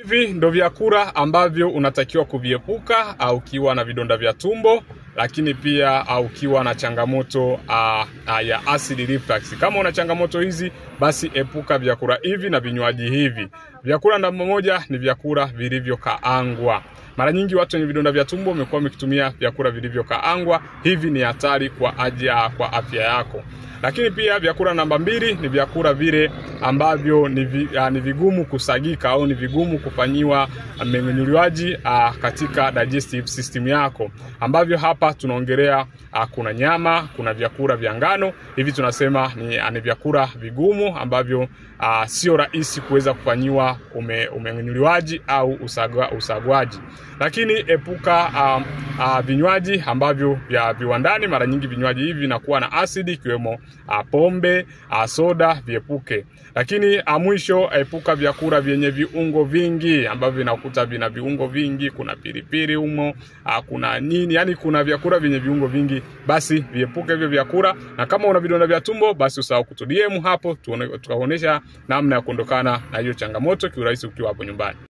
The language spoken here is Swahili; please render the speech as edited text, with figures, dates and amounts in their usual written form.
Hivi ndo vyakula ambavyo unatakiwa kuviepuka au ukiwa na vidonda vya tumbo, lakini pia au ukiwa na changamoto ya acid reflux. Kama una changamoto hizi, basi epuka vyakula hivi na vinywaji hivi. Vyakula namba moja ni vyakula vilivyokaangwa. Mara nyingi watu wenye vidonda vya tumbo wamekuwa wakitumia vyakula vilivyokaangwa. Hivi ni hatari kwa afya yako. Lakini pia vyakula namba mbili ni vyakula vile ambavyo ni vigumu kusagika au ni vigumu kufanyiwa mmeng'enyuliwaji katika digestive system yako. Ambavyo hapa tunaongelea kuna nyama, kuna vyakula vya ngano. Hivi tunasema ni vyakula vigumu ambavyo sio rahisi kuweza kufanyiwa mmeng'enyuliwaji au usagwaji. Lakini epuka vinywaji ambavyo vya viwandani. Mara nyingi vinywaji hivi vinakuwa na asidi, ikiwemo pombe, soda, viepuke. Lakini mwisho, epuka vyakula vyenye viungo vingi ambavyo vinakuta vina viungo vingi, kuna pilipili humo, kuna nini, yani kuna vyakula vyenye viungo vingi, basi viepuke hivyo vyakula. Na kama una vidonda vya tumbo, basi usahau kutu DM hapo, tukaonesha namna ya kuondokana na hiyo changamoto kiurahisi ukiwa hapo nyumbani.